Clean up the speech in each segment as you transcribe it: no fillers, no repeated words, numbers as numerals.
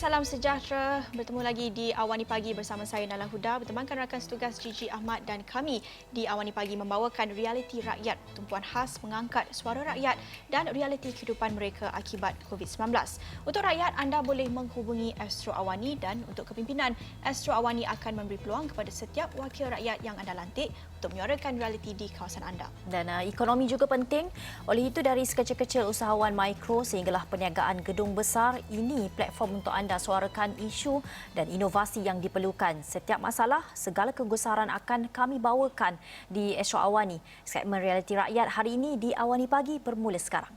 salam sejahtera. Bertemu lagi di Awani Pagi bersama saya Nala Huda. Bertemankan rakan setugas Gigi Ahmad dan kami di Awani Pagi membawakan realiti rakyat, tumpuan khas mengangkat suara rakyat dan realiti kehidupan mereka akibat COVID-19. Untuk rakyat, anda boleh menghubungi Astro Awani dan untuk kepimpinan, Astro Awani akan memberi peluang kepada setiap wakil rakyat yang anda lantik untuk menyuarakan realiti di kawasan anda. Dan ekonomi juga penting. Oleh itu, dari sekecil-kecil usahawan mikro sehinggalah perniagaan gedung besar, ini platform untuk anda suarakan isu dan inovasi yang diperlukan. Setiap masalah, segala kegusaran akan kami bawakan di Astro Awani. Segmen realiti rakyat hari ini di Awani Pagi bermula sekarang.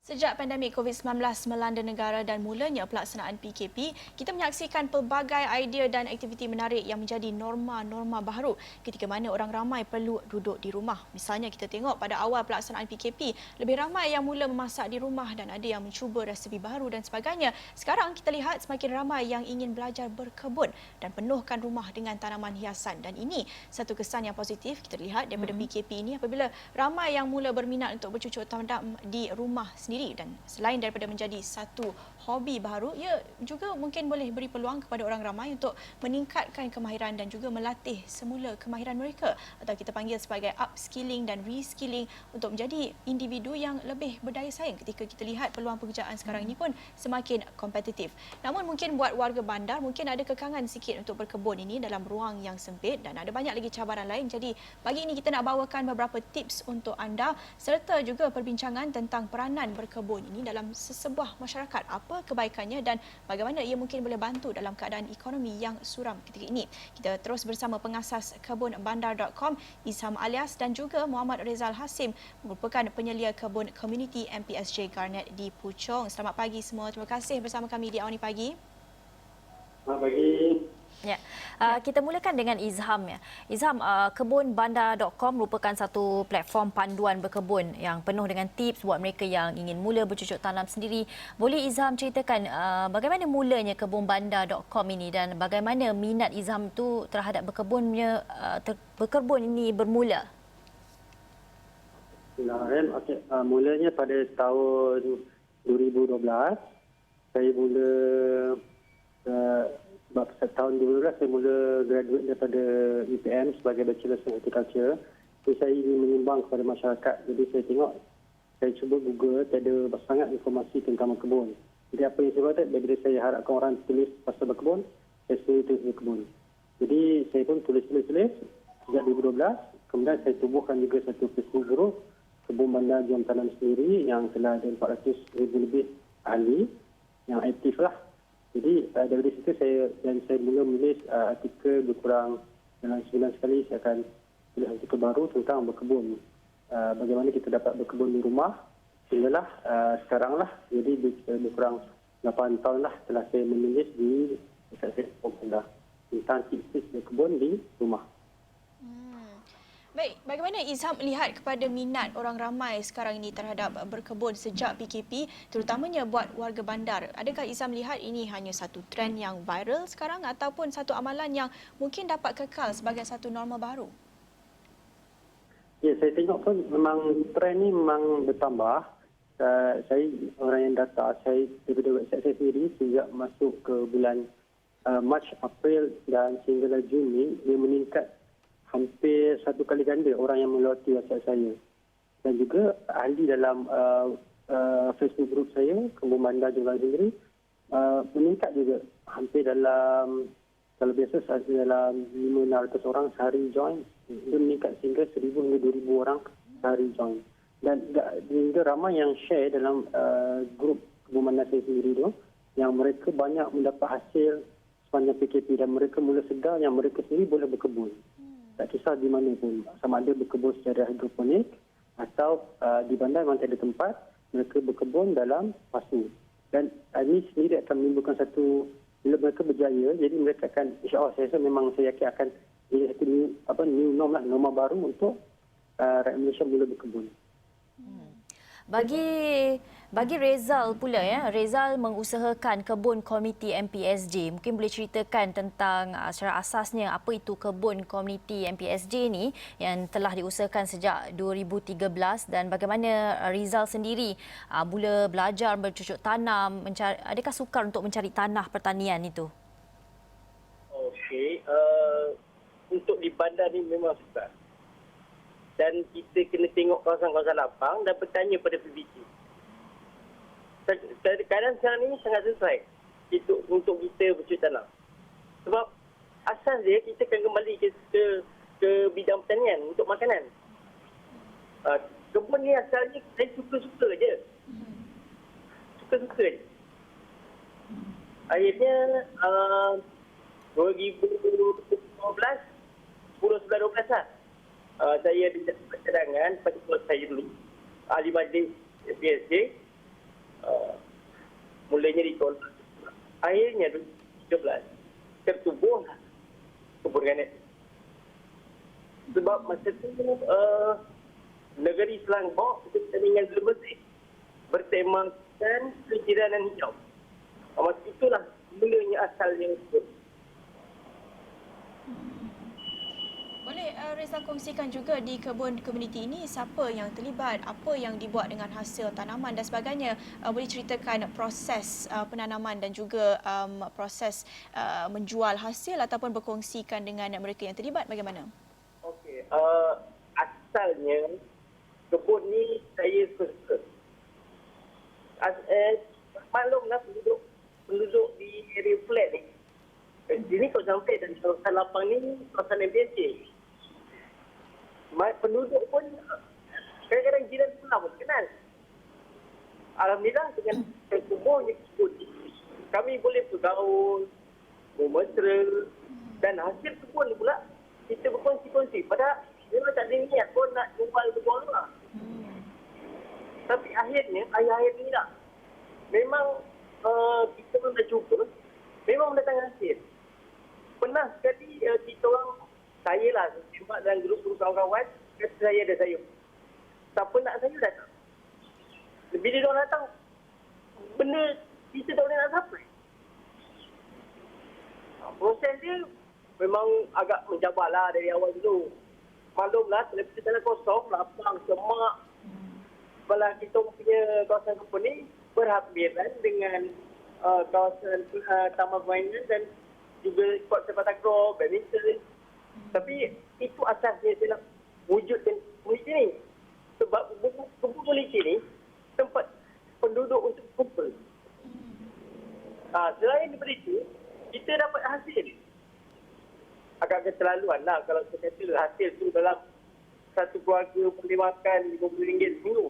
Sejak pandemik COVID-19 melanda negara dan mulanya pelaksanaan PKP, kita menyaksikan pelbagai idea dan aktiviti menarik yang menjadi norma-norma baru ketika mana orang ramai perlu duduk di rumah. Misalnya kita tengok pada awal pelaksanaan PKP, lebih ramai yang mula memasak di rumah dan ada yang mencuba resepi baru dan sebagainya. Sekarang kita lihat semakin ramai yang ingin belajar berkebun dan penuhkan rumah dengan tanaman hiasan. Dan ini satu kesan yang positif kita lihat daripada PKP ini apabila ramai yang mula berminat untuk bercucuk tanam di rumah sendiri. Dan selain daripada menjadi satu hobi baru, ia juga mungkin boleh beri peluang kepada orang ramai untuk meningkatkan kemahiran dan juga melatih semula kemahiran mereka atau kita panggil sebagai upskilling dan reskilling untuk menjadi individu yang lebih berdaya saing ketika kita lihat peluang pekerjaan sekarang ini pun semakin kompetitif. Namun mungkin buat warga bandar mungkin ada kekangan sikit untuk berkebun ini dalam ruang yang sempit dan ada banyak lagi cabaran lain. Jadi pagi ini kita nak bawakan beberapa tips untuk anda serta juga perbincangan tentang peranan berkebun ini dalam sesebuah masyarakat. Apa kebaikannya dan bagaimana ia mungkin boleh bantu dalam keadaan ekonomi yang suram ketika ini. Kita terus bersama pengasas kebunbandar.com Izham Alias dan juga Muhammad Rizal Hasim merupakan penyelia kebun komuniti MPSJ Garnet di Puchong. Selamat pagi semua. Terima kasih bersama kami di Awani Pagi. Selamat pagi. Ya. Kita mulakan dengan Izham. Izham, kebunbandar.com merupakan satu platform panduan berkebun yang penuh dengan tips buat mereka yang ingin mula bercucuk tanam sendiri. Boleh Izham ceritakan bagaimana mulanya kebunbandar.com ini dan bagaimana minat Izham tu terhadap berkebun ini bermula? Okey, mulanya pada tahun 2012 saya mula sebab tahun 2012 saya mula graduate daripada UPM sebagai Bachelor in Horticulture. Jadi saya ingin menyumbang kepada masyarakat. Jadi saya tengok, saya cuba Google, tak ada sangat informasi tentang berkebun. Jadi apa yang saya buat, bila saya harapkan orang tulis pasal berkebun, saya sendiri tulis berkebun. Jadi saya pun tulis sejak 2012. Kemudian saya tubuhkan juga satu Facebook group Kebun Bandar Jom Tanam Sendiri yang telah ada 400,000 lebih ahli yang aktif lah. Jadi dari situ saya mula menulis artikel berkurang dalam sebulan sekali. Saya akan tulis artikel baru tentang berkebun. Bagaimana kita dapat berkebun di rumah. Sehinggalah sekarang lah. Jadi berkurang 8 tahun lah setelah saya menulis di Facebook tentang tips-tips berkebun di rumah. Baik, bagaimana Izham melihat kepada minat orang ramai sekarang ini terhadap berkebun sejak PKP, terutamanya buat warga bandar? Adakah Izham melihat ini hanya satu trend yang viral sekarang ataupun satu amalan yang mungkin dapat kekal sebagai satu norma baru? Ya, saya tengok pun memang trend ni memang bertambah. Saya orang yang data saya daripada website saya sendiri sejak masuk ke bulan Mac, April dan sehingga Jun ni dia meningkat hampir 1 kali ganda orang yang melawati website saya. Dan juga ahli dalam Facebook group saya, Kebun Bandar Jom Tanam Sendiri, meningkat juga. Hampir dalam, kalau biasa dalam 500 orang sehari join, dia meningkat sehingga 1,000 hingga 2,000 orang sehari join. Dan juga ramai yang share dalam grup Kebun Bandar saya sendiri tu, yang mereka banyak mendapat hasil sepanjang PKP dan mereka mula sedar yang mereka sendiri boleh berkebun. Tak kisah di mana pun, sama ada berkebun secara hidroponik atau di bandar memang tak ada tempat, mereka berkebun dalam pasu. Dan ini sendiri akan menimbulkan satu, bila mereka berjaya, jadi mereka akan, insyaAllah saya rasa memang saya yakin akan jadi satu new norm lah, norma baru untuk rakyat Malaysia mula berkebun. Bagi Rezal pula ya, Rezal mengusahakan kebun komuniti MPSJ. Mungkin boleh ceritakan tentang secara asasnya apa itu kebun komuniti MPSJ ni yang telah diusahakan sejak 2013 dan bagaimana Rizal sendiri mula belajar bercucuk tanam, adakah sukar untuk mencari tanah pertanian itu? Okey, untuk di bandar ni memang sukar. Dan kita kena tengok kawasan-kawasan lapang dan bertanya pada PBT. Keadaan sekarang ni sangat sesuai untuk kita bercucuk tanam. Sebab asas dia kita akan kembali ke bidang pertanian untuk makanan. Kebun ni asalnya saya suka-suka je. Suka-suka je. Akhirnya 2015, 10-11-12 lah. Saya dapat cadangan pada keluarga saya dulu. Ahli majlis PSJ. Mulanya ditolak. Akhirnya 2013 tertubuh kebun ganet. Sebab masa tu negeri Selangor pertandingan bersih bertemakan kejiranan hijau. Masa itulah mulanya asalnya itu. Boleh Reza kongsikan juga di kebun komuniti ini siapa yang terlibat, apa yang dibuat dengan hasil tanaman dan sebagainya. Boleh ceritakan proses penanaman dan juga proses menjual hasil ataupun berkongsikan dengan mereka yang terlibat bagaimana? Okey, asalnya kebun ni saya suka. Maklumlah penduduk di area flat ni. Ini kalau sampai dari kawasan lapang ni, kawasan MPSJ. Penduduk pun kadang-kadang jiran sebelah pun kenal. Alhamdulillah dengan terkumpulnya kebun kami boleh bergaul, bermesra dan hasil kebun pula kita berkongsi-kongsi. Padahal memang tak ada niat pun nak jual kebun lah. Tapi akhirnya, akhir-akhir ni lah. Memang kita pun dah cuba. Memang mendatangkan hasil. Pernah sekali kita orang, saya lah, tembak dalam grup-grup kawan-kawan, kata saya ada sayur. Siapa nak sayur datang. Bila dia orang datang, benda kita tak boleh nak sampai. Proses dia memang agak mencabar lah dari awal dulu. Maklumlah, televisi tanah kosong, lapang, semak. Sebelah kita punya kawasan kebun ni berhampiran dengan kawasan taman permainan dan juga sport sepak takraw, badminton. Tapi itu asasnya saya nak wujudkan komuniti ni. Sebab kebun komuniti ni tempat penduduk untuk kumpul. Selain daripada itu, kita dapat hasil. Agak keterlaluan lah kalau saya kata hasil tu dalam satu keluarga boleh makan RM50 seminggu.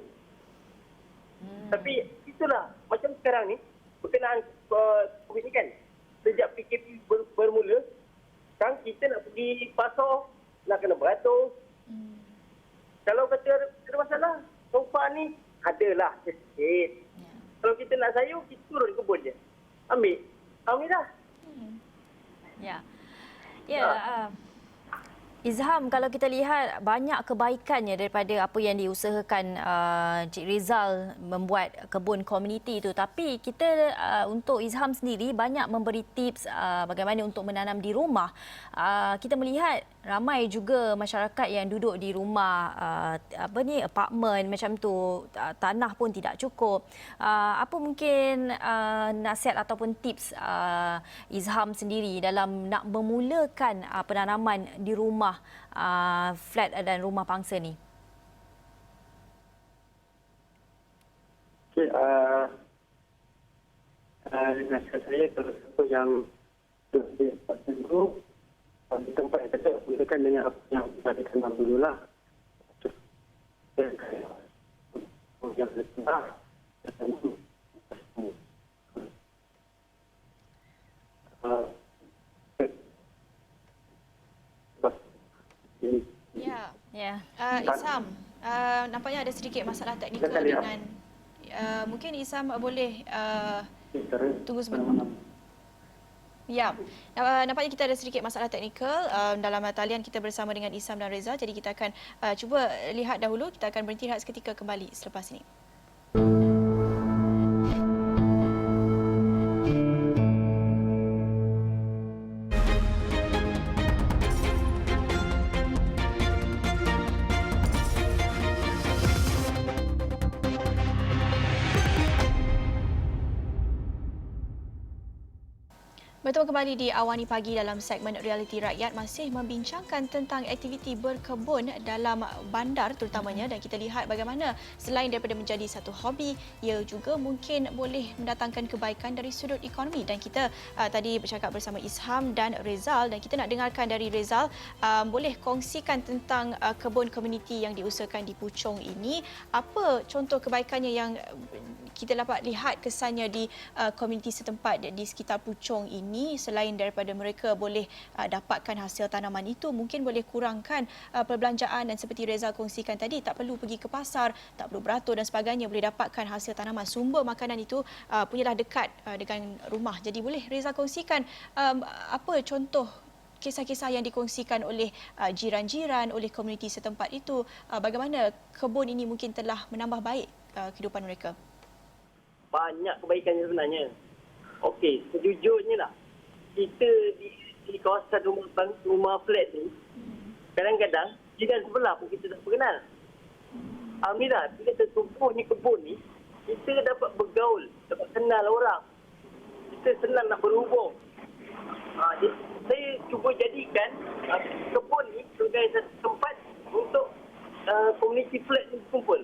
Tapi itulah, macam sekarang ni, berkenaan COVID ni kan, sejak PKP bermula, kan kita nak pergi pasar, nak kena beratur. Kalau kata ada masalah, sofa ni adalah sikit. Kalau kita nak sayur, kita turun kebun je. Ambil. Alhamdulillah. Ya. Izham, kalau kita lihat banyak kebaikannya daripada apa yang diusahakan Cik Rizal membuat kebun komuniti itu. Tapi kita untuk Izham sendiri banyak memberi tips bagaimana untuk menanam di rumah. Kita melihat ramai juga masyarakat yang duduk di rumah apartmen macam tu, tanah pun tidak cukup. Apa mungkin nasihat ataupun tips Izham sendiri dalam nak memulakan penanaman di rumah flat dan rumah pangsa ni? Okey, nasihat saya kalau siapa yang di tempat yang dekat, gunakan dengan apa yang dah dikenal dululah. Yang letak, Izham, nampaknya ada sedikit masalah teknikal dengan mungkin Izham boleh tunggu sebentar. Ya, nampaknya kita ada sedikit masalah teknikal dalam talian kita bersama dengan Izham dan Reza. Jadi kita akan cuba lihat dahulu, kita akan berhenti rehat seketika kembali selepas ini. Bertemu kembali di Awani Pagi dalam segmen Realiti Rakyat, masih membincangkan tentang aktiviti berkebun dalam bandar terutamanya, dan kita lihat bagaimana selain daripada menjadi satu hobi, ia juga mungkin boleh mendatangkan kebaikan dari sudut ekonomi. Dan kita tadi bercakap bersama Izham dan Rezal, dan kita nak dengarkan dari Rezal, boleh kongsikan tentang kebun komuniti yang diusahakan di Puchong ini. Apa contoh kebaikannya yang kita dapat lihat kesannya di komuniti setempat di sekitar Puchong ini, selain daripada mereka boleh dapatkan hasil tanaman itu, mungkin boleh kurangkan perbelanjaan, dan seperti Reza kongsikan tadi, tak perlu pergi ke pasar, tak perlu beratur dan sebagainya, boleh dapatkan hasil tanaman, sumber makanan itu punyalah dekat dengan rumah. Jadi boleh Reza kongsikan apa contoh kisah-kisah yang dikongsikan oleh jiran-jiran, oleh komuniti setempat itu, bagaimana kebun ini mungkin telah menambah baik kehidupan mereka? Banyak kebaikannya sebenarnya. Okey, sejujurnya lah, kita di kawasan rumah flat ni, kadang-kadang jiran sebelah pun kita tak kenal. Alhamdulillah, bila tertumpuhnya kebun ni, kita dapat bergaul, dapat kenal orang. Kita senang nak berhubung. Jadi, saya cuba jadikan kebun ni sebagai satu tempat untuk komuniti flat ni berkumpul.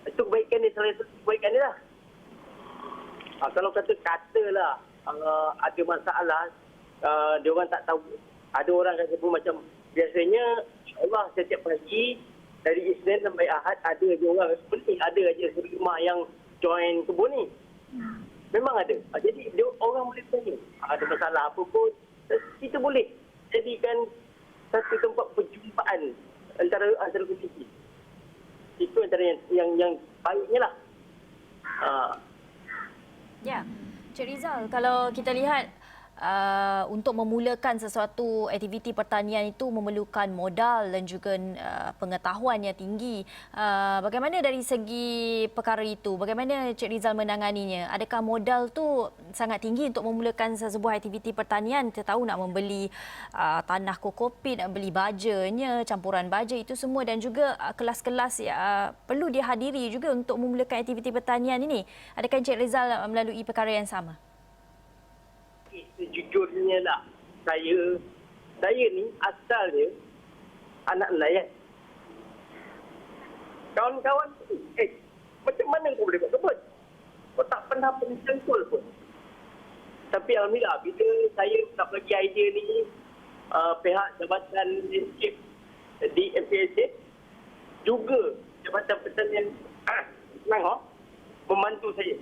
Itu kebaikan ni, salah satu kebaikan ni lah. Kalau katalah ada masalah, dia orang tak tahu. Ada orang kata pun macam biasanya, insyaAllah setiap pagi dari Isnin sampai Ahad ada je orang, seperti ada aja rumah yang join kebun ni. Memang ada. Jadi orang boleh tanya, ada masalah apa pun, kita boleh jadikan satu tempat perjumpaan antara komuniti. Itu antara yang baiknya lah. Ya, Cik Rizal, kalau kita lihat untuk memulakan sesuatu aktiviti pertanian itu memerlukan modal dan juga pengetahuan yang tinggi. Bagaimana dari segi perkara itu? Bagaimana Cik Rizal menanganinya? Adakah modal tu sangat tinggi untuk memulakan sebuah aktiviti pertanian? Kita tahu nak membeli tanah kokopit, nak beli bajanya, campuran baja itu semua, dan juga kelas-kelas perlu dihadiri juga untuk memulakan aktiviti pertanian ini. Adakah Cik Rizal melalui perkara yang sama? Sejujurnya lah, saya ni asalnya anak nelayan. Kawan-kawan, macam mana kau boleh buat kebun? Kau tak pernah pencangkul pun. Tapi alhamdulillah, bila saya nak bagi idea ni, pihak Jabatan Landscape di MPSA, juga Jabatan Pertanian Selangor membantu saya,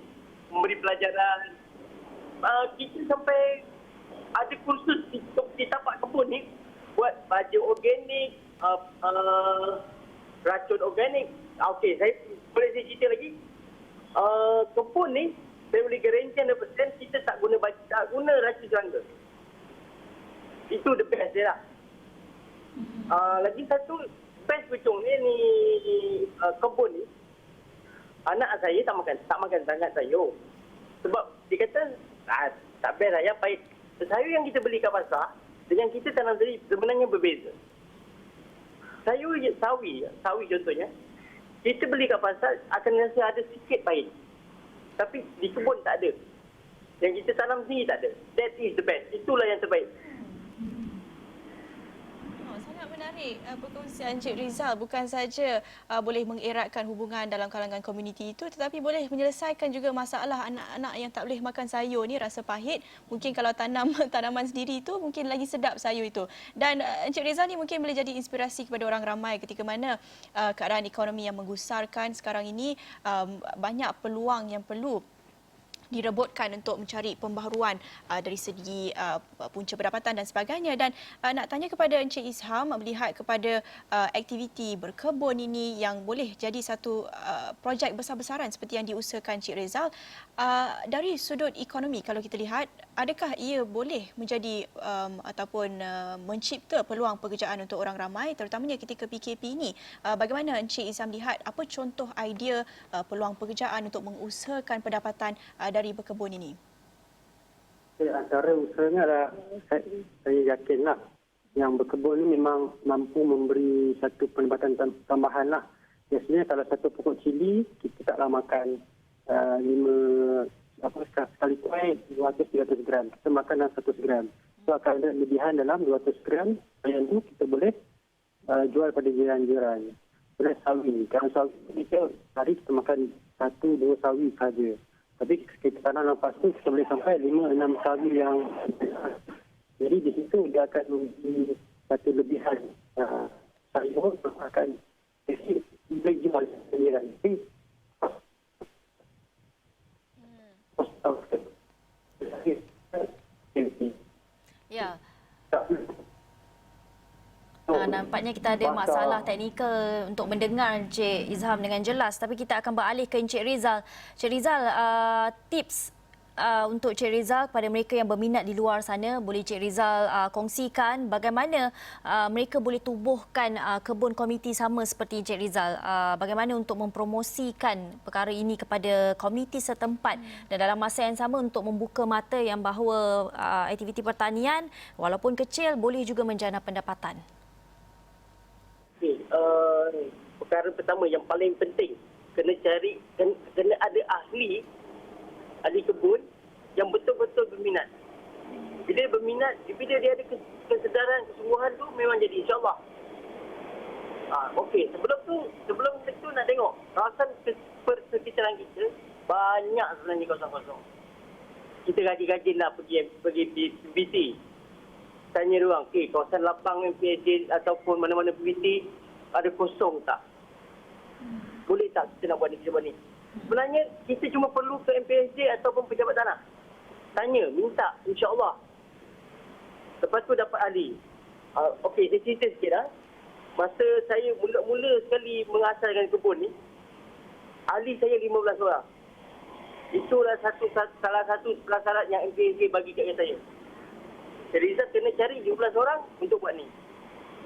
memberi pelajaran. Kita sampai ada kursus di tapak kebun ni buat baja organik, racun organik. Okey, saya boleh cerita lagi. Kebun ni saya boleh garanti 100% kita tak guna racun serangga. Itu the best dia lah. Lagi satu best Puchong ni kebun ni, anak saya tak makan sangat sayur. Sebab dia kata tak best lah, yang baik. Sayur yang kita beli kat pasar dengan kita tanam sendiri sebenarnya berbeza. Sayur sawi contohnya, kita beli kat pasar akan rasa ada sikit pahit. Tapi di kebun tak ada. Yang kita tanam sendiri tak ada. That is the best. Itulah yang terbaik. Sangat menarik perkongsian Cik Rizal. Bukan saja boleh mengeratkan hubungan dalam kalangan komuniti itu, tetapi boleh menyelesaikan juga masalah anak-anak yang tak boleh makan sayur ni, rasa pahit. Mungkin kalau tanaman sendiri itu mungkin lagi sedap sayur itu. Dan Cik Rizal ni mungkin boleh jadi inspirasi kepada orang ramai ketika mana keadaan ekonomi yang menggusarkan sekarang ini, banyak peluang yang perlu direbutkan untuk mencari pembaharuan dari segi punca pendapatan dan sebagainya. Dan nak tanya kepada Encik Izham, melihat kepada aktiviti berkebun ini yang boleh jadi satu projek besar-besaran seperti yang diusahakan Cik Rizal, dari sudut ekonomi kalau kita lihat, adakah ia boleh menjadi ataupun mencipta peluang pekerjaan untuk orang ramai, terutamanya ketika PKP ini? Bagaimana Encik Izham lihat, apa contoh idea peluang pekerjaan untuk mengusahakan pendapatan dari berkebun ini? Antara usahanya adalah saya yakinlah yang berkebun ni memang mampu memberi satu pendapatan tambahan lah. Biasanya kalau satu pokok cili kita taklah makan 5 sekali kuih 200-300 gram. Kita makan dalam 100 gram. So akan ada lebihan dalam 200 gram. Yang itu kita boleh jual pada jiran-jiran. Boleh sawi. Kalau sawi kita hari kita makan 1-2 sawi saja. Tapi kita tanam lepas tu kita boleh sampai 5-6 sawi yang jadi di situ dia akan memberi satu lebihan sayur akan boleh jual jiran. Ya. Nampaknya kita ada masalah teknikal untuk mendengar Encik Izham dengan jelas. Tapi kita akan beralih ke Encik Rizal. Encik Rizal, tips untuk Encik Rizal kepada mereka yang berminat di luar sana, boleh Encik Rizal kongsikan bagaimana mereka boleh tubuhkan kebun komuniti sama seperti Encik Rizal. Bagaimana untuk mempromosikan perkara ini kepada komuniti setempat dan dalam masa yang sama untuk membuka mata yang bahawa aktiviti pertanian walaupun kecil boleh juga menjana pendapatan. Perkara pertama yang paling penting, kena ada ahli kebun yang betul-betul berminat. Bila berminat, bila dia ada kesedaran, kesungguhan tu memang jadi, insya-Allah. Okey, sebelum itu nak tengok kawasan persekitaran kita banyak sebenarnya kawasan kosong. Kita rajin-rajinlah pergi PBT. Tanya dia orang, kawasan lapang MPSJ ataupun mana-mana PBT ada kosong tak? Boleh tak kita nak buat ni, kita buat ni? Sebenarnya kita cuma perlu ke MPSJ ataupun pejabat tanah. Tanya, minta, insya-Allah. Lepas tu dapat ahli. Okey, saya cerita sikit lah. Masa saya mula-mula sekali mengasaskan kebun ni, ahli saya 15 orang. Itulah salah satu syarat yang MPSJ bagi kat saya. Jadi Rizal kena cari 15 orang untuk buat ni.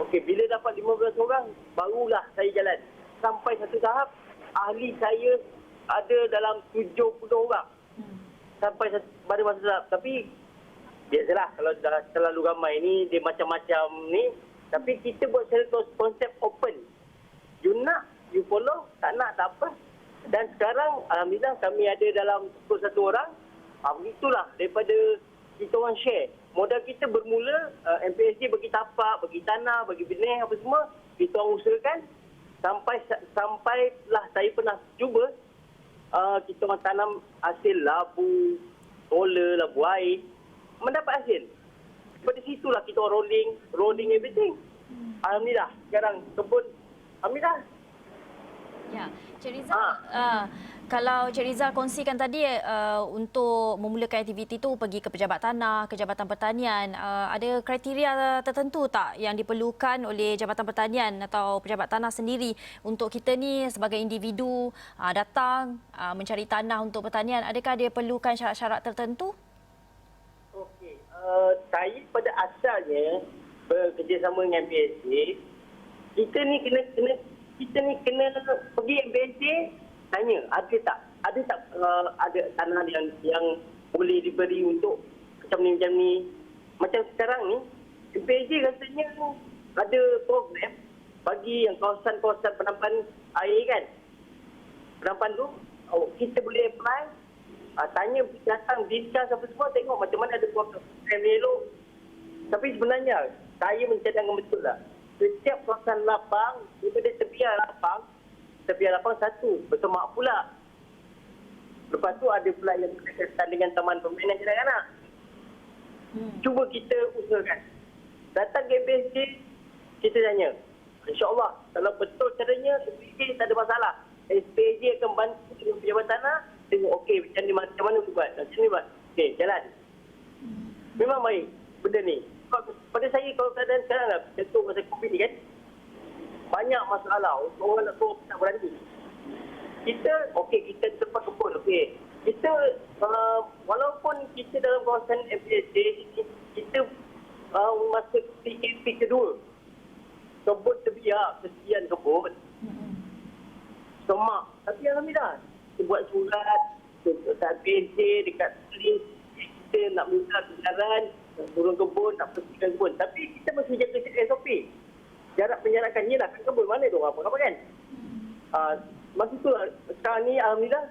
Okey, bila dapat 15 orang, barulah saya jalan. Sampai satu tahap, ahli saya ada dalam 70 orang. Sampai pada masa tahap. Tapi, biasalah kalau dah terlalu ramai ni, dia macam-macam ni. Tapi kita buat secara konsep open. You nak, you follow. Tak nak, tak apa. Dan sekarang, alhamdulillah kami ada dalam 21 orang. Begitulah daripada kita orang share. Modal kita bermula, MPSJ bagi tapak, bagi tanah, bagi benih, apa semua. Kita orang usahakan. Sampailah saya pernah cuba, kita orang tanam hasil labu, solar, labu air. Mendapat hasil. Daripada situlah kita orang rolling everything. Alhamdulillah. Sekarang kebun, alhamdulillah. Ya, Encik Rizal, kalau Encik Rizal kongsikan tadi untuk memulakan aktiviti itu pergi ke pejabat tanah, ke Jabatan Pertanian, ada kriteria tertentu tak yang diperlukan oleh Jabatan Pertanian atau pejabat tanah sendiri untuk kita ni sebagai individu datang mencari tanah untuk pertanian, adakah dia perlukan syarat-syarat tertentu? Okey, saya pada asalnya bekerjasama dengan MPSJ, kita ni kena pergi MPSJ, tanya ada tak ada tanah yang boleh diberi untuk macam ni. Macam sekarang ni MPSJ rasanya ada program bagi yang kawasan-kawasan penampan air kan. Penampan tu kita boleh apply, tanya datang discuss apa semua, tengok macam mana ada program elok. Tapi sebenarnya saya mencadangkan betul lah. Setiap kawasan lapang, daripada tepian lapang satu, bersemak pula. Lepas tu ada pula yang berkaitan dengan taman permainan kanak-kanak. Cuba kita usahakan. Datang ke MPSJ, kita tanya. InsyaAllah, kalau betul caranya, MPSJ tak ada masalah. MPSJ akan bantu dengan pejabat tanah, tengok okey, macam mana buat, macam ni buat. Okey, jalan. Memang baik benda ni. Pada saya kalau keadaan sekarang lah, contoh masa COVID ni kan, banyak masalah. Orang nak suruh tak berani. Kita tempat kebun, okey. Kita, walaupun kita dalam kawasan MPSJ, kita masa PKP kedua, kebun terbiar, kesian kebun. Semak. Tapi alhamdulillah, kita buat surat, dekat PSJ, dekat polis, kita nak minta kebenaran, turun kebun, tak bersihkan kebun. Tapi kita mesti jaga SOP. Jarak penjarakan kan kebun mana tu apa kan. Masa tu sekarang ni alhamdulillah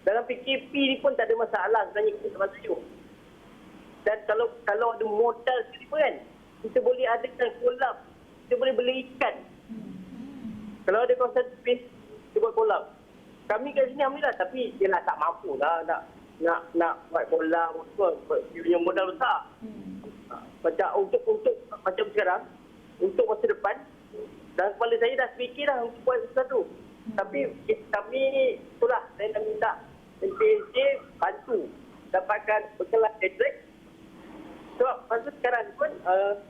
Dalam PKP ni pun tak ada masalah sebenarnya kita tak setuju. Dan kalau ada modal sekali kan, kita boleh adakan kolam, kita boleh beli ikan. Kalau ada kawasan space, kita buat kolam. Kami kat sini alhamdulillah, tapi yelah tak mampu lah nak buat kolam, dia punya modal besar. Macam untuk macam sekarang, untuk masa depan, dan kepala saya dah fikir dah untuk buat sesuatu. Tapi kami itulah saya nak minta NPSJ bantu dapatkan berkelas elektrik. Sebab masa sekarang pun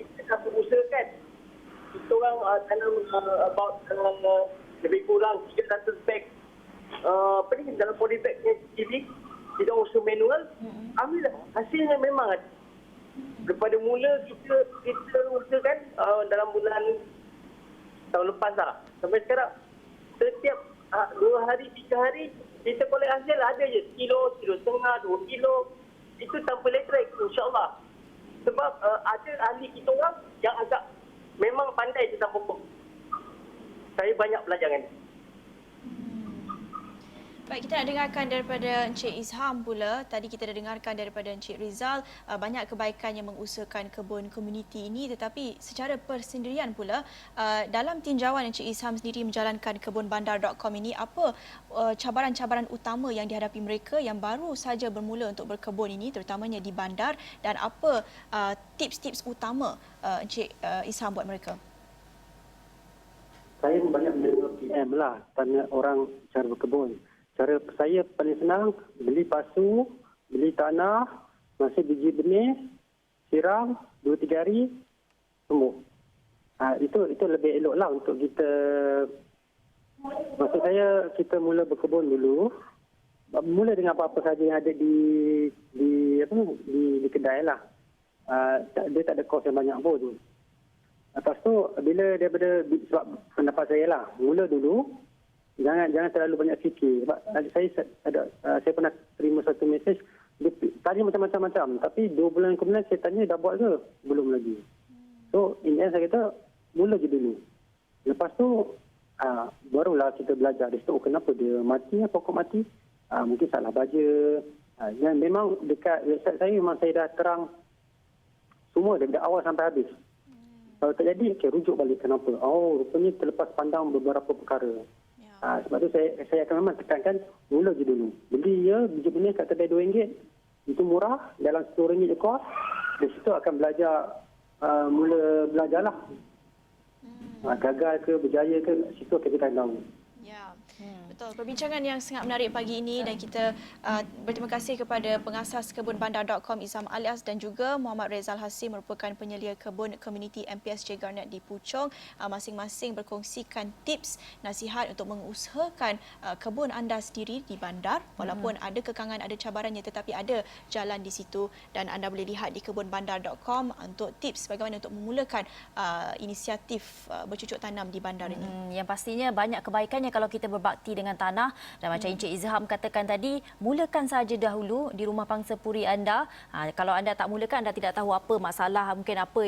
kita dah berusahakan. Kita orang tanam about lebih kurang 300 beg dalam body bag TV. Kita usaha manual. Alhamdulillah hasilnya memang ada. Daripada mula kita usahakan dalam bulan tahun lepas lah. Sampai sekarang setiap 2 hari, 3 hari kita kolek hasil ada je kilo setengah, 2 kilo. Itu tanpa elektrik insyaAllah. Sebab ada ahli kita orang yang agak memang pandai tentang pokok. Saya banyak belajar kan. Baik, kita nak dengarkan daripada Encik Izham pula. Tadi kita dah dengarkan daripada Encik Rizal banyak kebaikan yang mengusahakan kebun komuniti ini, tetapi secara persendirian pula dalam tinjauan Encik Izham sendiri menjalankan kebunbandar.com ini, apa cabaran-cabaran utama yang dihadapi mereka yang baru saja bermula untuk berkebun ini, terutamanya di bandar, dan apa tips-tips utama Encik Izham buat mereka? Saya banyak menerima PM lah, tanya orang cara berkebun. Cara saya paling senang, beli pasu, beli tanah, masih biji benih, siram, 2-3 hari, tumbuh. Itu lebih elok lah untuk kita. Maksud saya, kita mula berkebun dulu. Mula dengan apa-apa saja yang ada di kedai lah. Dia tak ada kos yang banyak pun. Lepas tu, bila daripada, sebab pendapat saya lah, mula dulu, Jangan terlalu banyak fikir. Sebab saya pernah terima satu mesej, dia tanya macam-macam. Tapi 2 bulan kemudian saya tanya, dah buat ke? Belum lagi. So, in the end saya kata, mula je dulu. Lepas tu, barulah kita belajar. Dia kata, kenapa dia mati, pokok mati? Mungkin salah baja. Dan memang dekat website saya, memang saya dah terang semua daripada awal sampai habis. Kalau tak jadi, rujuk balik kenapa. Rupanya terlepas pandang beberapa perkara. Sebab tu saya akan memang tekankan mula je dulu. Beli biji benih kat kedai RM2, itu murah, dalam RM10 je kos. Di situ akan mula belajarlah. Gagal ke, berjaya ke, situ kita akan tahu. Ya, betul. Perbincangan yang sangat menarik pagi ini, dan kita berterima kasih kepada pengasas kebunbandar.com Izham Alias dan juga Muhammad Rezal Hasim merupakan penyelia kebun komuniti MPSJ Garnet di Puchong. Masing-masing berkongsikan tips, nasihat untuk mengusahakan kebun anda sendiri di bandar. Walaupun ada kekangan, ada cabarannya, tetapi ada jalan di situ, dan anda boleh lihat di kebunbandar.com untuk tips bagaimana untuk memulakan inisiatif bercucuk tanam di bandar ini. Yang pastinya banyak kebaikannya kalau kita berbakti dengan tanah, dan macam Encik Izham katakan tadi, mulakan saja dahulu di rumah pangsa puri anda. Kalau anda tak mulakan, anda tidak tahu apa masalah, mungkin apa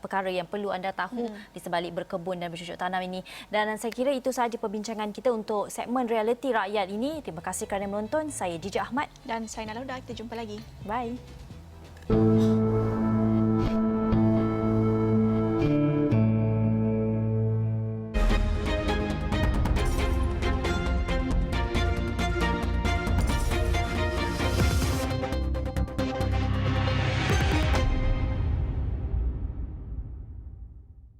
perkara yang perlu anda tahu di sebalik berkebun dan bercucuk tanam ini. Dan saya kira itu sahaja perbincangan kita untuk segmen Realiti Rakyat ini. Terima kasih kerana menonton. Saya Dija Ahmad Dan saya Nalauda. Kita jumpa lagi. Bye.